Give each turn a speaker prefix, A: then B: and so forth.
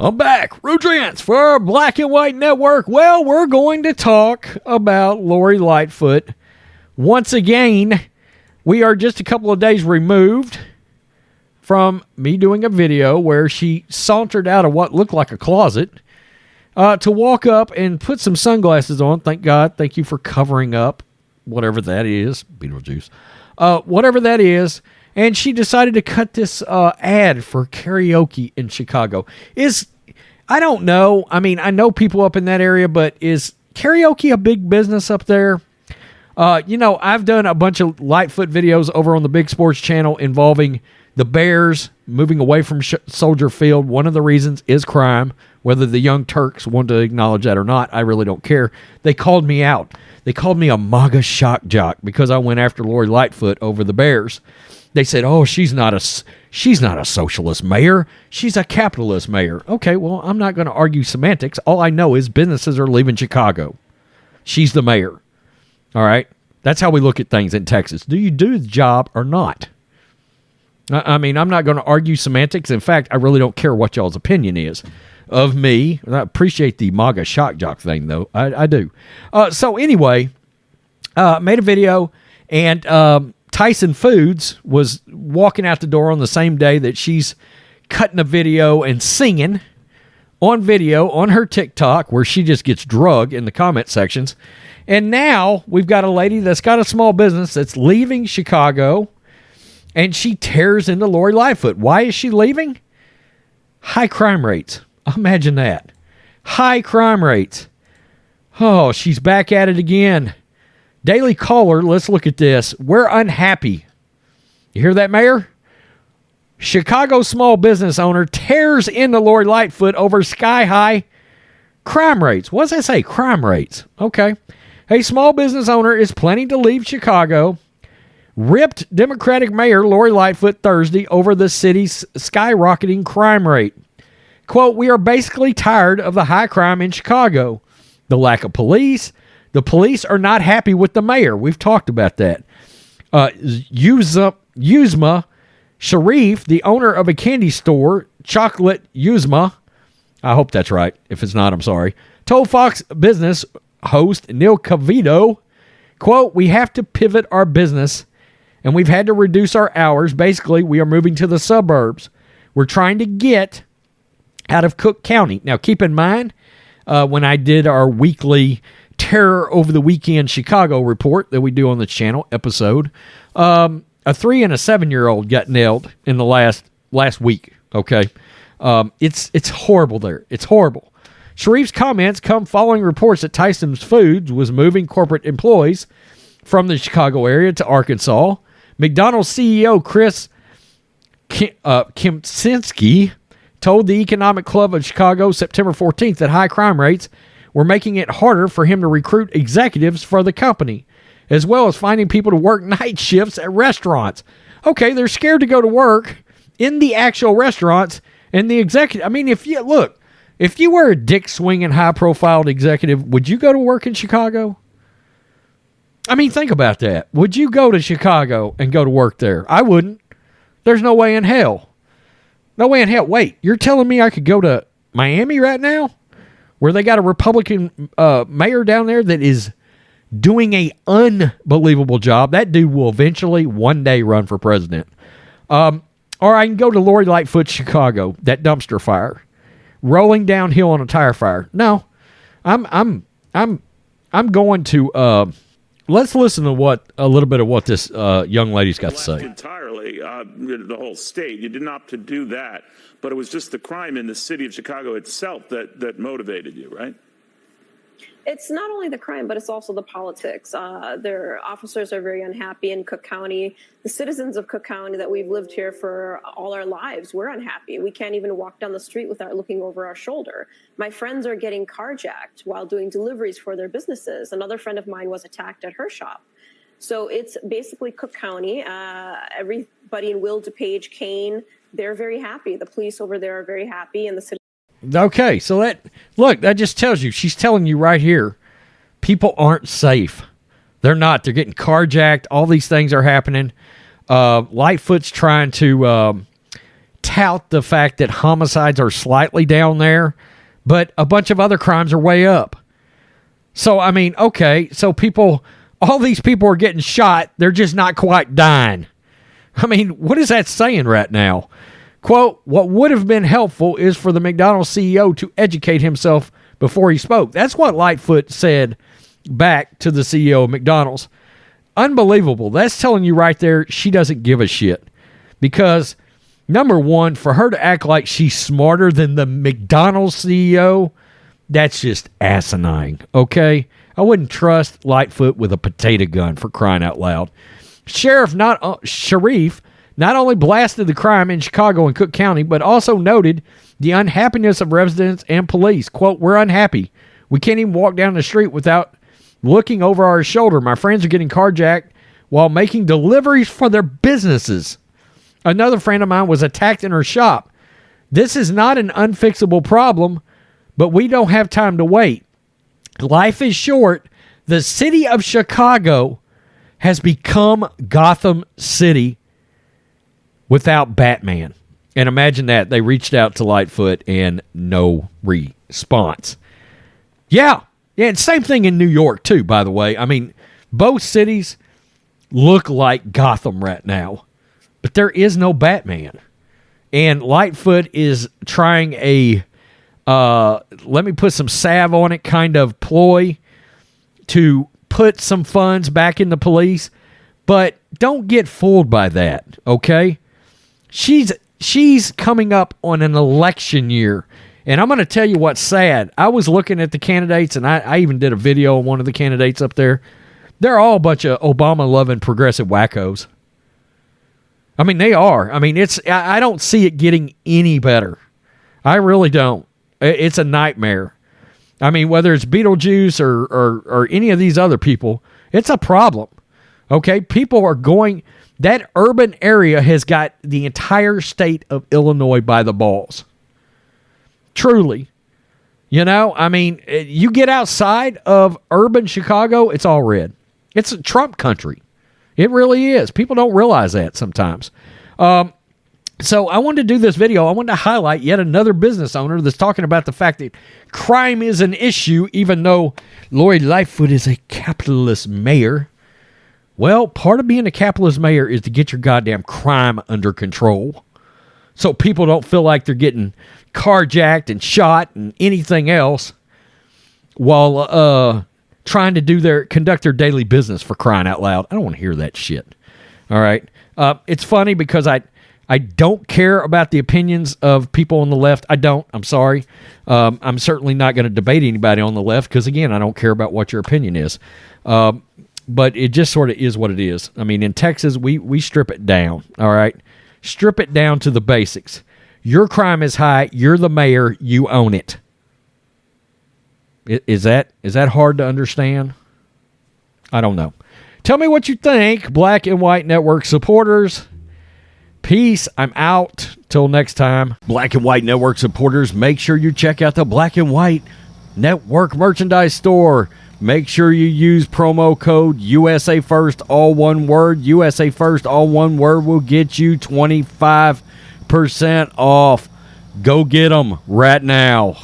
A: I'm back. Rudrance for Black and White Network. Well, we're going to talk about Lori Lightfoot. Once again, we are just a couple of days removed from me doing a video where she sauntered out of what looked like a closet to walk up and put some sunglasses on. Thank God. Thank you for covering up whatever that is. Beetlejuice. Whatever that is. And she decided to cut this ad for karaoke in Chicago. I don't know. I mean, I know people up in that area, but is karaoke a big business up there? I've done a bunch of Lightfoot videos over on the Big Sports channel involving the Bears moving away from Soldier Field. One of the reasons is crime. Whether the Young Turks want to acknowledge that or not, I really don't care. They called me out. They called me a MAGA shock jock because I went after Lori Lightfoot over the Bears. They said, "Oh, she's not a socialist mayor. She's a capitalist mayor." Okay, well, I'm not going to argue semantics. All I know is businesses are leaving Chicago. She's the mayor. All right? That's how we look at things in Texas. Do you do the job or not? I mean, I'm not going to argue semantics. In fact, I really don't care what y'all's opinion is of me. I appreciate the MAGA shock jock thing, though. I do. So anyway, made a video, and Tyson Foods was walking out the door on the same day that she's cutting a video and singing on video on her TikTok, where she just gets drugged in the comment sections. And now we've got a lady that's got a small business that's leaving Chicago, and she tears into Lori Lightfoot. Why is she leaving? High crime rates. Imagine that. High crime rates. Oh, she's back at it again. Daily Caller, let's look at this. We're unhappy. You hear that, Mayor? Chicago small business owner tears into Lori Lightfoot over sky-high crime rates. What does that say? Crime rates. Okay. A small business owner is planning to leave Chicago. Ripped Democratic Mayor Lori Lightfoot Thursday over the city's skyrocketing crime rate. Quote, "We are basically tired of the high crime in Chicago. The lack of police. The police are not happy with the mayor." We've talked about that. Yuzma Sharif, the owner of a candy store, Chocolate Yuzma, I hope that's right. If it's not, I'm sorry, told Fox Business host Neil Cavito, quote, "We have to pivot our business, and we've had to reduce our hours. Basically, we are moving to the suburbs. We're trying to get out of Cook County." Now, keep in mind, when I did our weekly Terror Over the Weekend Chicago report that we do on the channel episode, a 3 and a 7-year-old got nailed in the last week. Okay. It's horrible there. It's horrible. Sharif's comments come following reports that Tyson Foods was moving corporate employees from the Chicago area to Arkansas. McDonald's CEO Chris Kempczynski told the Economic Club of Chicago September 14th that high crime rates were making it harder for him to recruit executives for the company, as well as finding people to work night shifts at restaurants. Okay, they're scared to go to work in the actual restaurants, and the executive, I mean, if you were a dick-swinging, high-profile executive, would you go to work in Chicago? I mean, think about that. Would you go to Chicago and go to work there? I wouldn't. There's no way in hell. No way in hell. Wait, you're telling me I could go to Miami right now, where they got a Republican mayor down there that is doing a unbelievable job? That dude will eventually one day run for president. Or I can go to Lori Lightfoot, Chicago, that dumpster fire, rolling downhill on a tire fire. No, I'm going to. Let's listen to a little bit of what this young lady's got to say.
B: Entirely, the whole state. You didn't opt to do that, but it was just the crime in the city of Chicago itself that motivated you, right?
C: It's not only the crime, but it's also the politics. Their officers are very unhappy in Cook County. The citizens of Cook County that we've lived here for all our lives, we're unhappy. We can't even walk down the street without looking over our shoulder. My friends are getting carjacked while doing deliveries for their businesses. Another friend of mine was attacked at her shop. So it's basically Cook County. Everybody in Will, DuPage, Kane, they're very happy. The police over there are very happy, and the city.
A: Okay, so that just tells you, she's telling you right here, people aren't safe. They're not. They're getting carjacked. All these things are happening. Lightfoot's trying to tout the fact that homicides are slightly down there, but a bunch of other crimes are way up. So, I mean, okay, so all these people are getting shot. They're just not quite dying. I mean, what is that saying right now? Quote, what would have been helpful is for the McDonald's CEO to educate himself before he spoke. That's what Lightfoot said back to the CEO of McDonald's. Unbelievable. That's telling you right there she doesn't give a shit. Because, number one, for her to act like she's smarter than the McDonald's CEO, that's just asinine, okay? I wouldn't trust Lightfoot with a potato gun, for crying out loud. Sharif not only blasted the crime in Chicago and Cook County, but also noted the unhappiness of residents and police. Quote, we're unhappy. We can't even walk down the street without looking over our shoulder. My friends are getting carjacked while making deliveries for their businesses. Another friend of mine was attacked in her shop. This is not an unfixable problem, but we don't have time to wait. Life is short. The city of Chicago has become Gotham City without Batman. And imagine that. They reached out to Lightfoot and no response. Yeah, and same thing in New York too, by the way. I mean, both cities look like Gotham right now, but there is no Batman. And Lightfoot is trying a, let me put some salve on it, kind of ploy to put some funds back in the police. But don't get fooled by that, okay? She's coming up on an election year. And I'm going to tell you what's sad. I was looking at the candidates, and I even did a video on one of the candidates up there. They're all a bunch of Obama-loving progressive wackos. I mean, they are. I mean, I don't see it getting any better. I really don't. It's a nightmare. I mean, whether it's Beetlejuice or any of these other people, it's a problem. Okay? People are going... That urban area has got the entire state of Illinois by the balls. Truly. You know, I mean, you get outside of urban Chicago, it's all red. It's a Trump country. It really is. People don't realize that sometimes. So I wanted to do this video. I wanted to highlight yet another business owner that's talking about the fact that crime is an issue, even though Lori Lightfoot is a capitalist mayor. Well, part of being a capitalist mayor is to get your goddamn crime under control, so people don't feel like they're getting carjacked and shot and anything else while trying to conduct their daily business, for crying out loud. I don't want to hear that shit. All right. It's funny because I don't care about the opinions of people on the left. I don't. I'm sorry. I'm certainly not going to debate anybody on the left because, again, I don't care about what your opinion is. But it just sort of is what it is. I mean, in Texas, we strip it down, all right? Strip it down to the basics. Your crime is high. You're the mayor. You own it. Is that hard to understand? I don't know. Tell me what you think, Black and White Network supporters. Peace. I'm out. Till next time. Black and White Network supporters, make sure you check out the Black and White Network merchandise store. Make sure you use promo code USA First, all one word. USA First, all one word will get you 25% off. Go get them right now.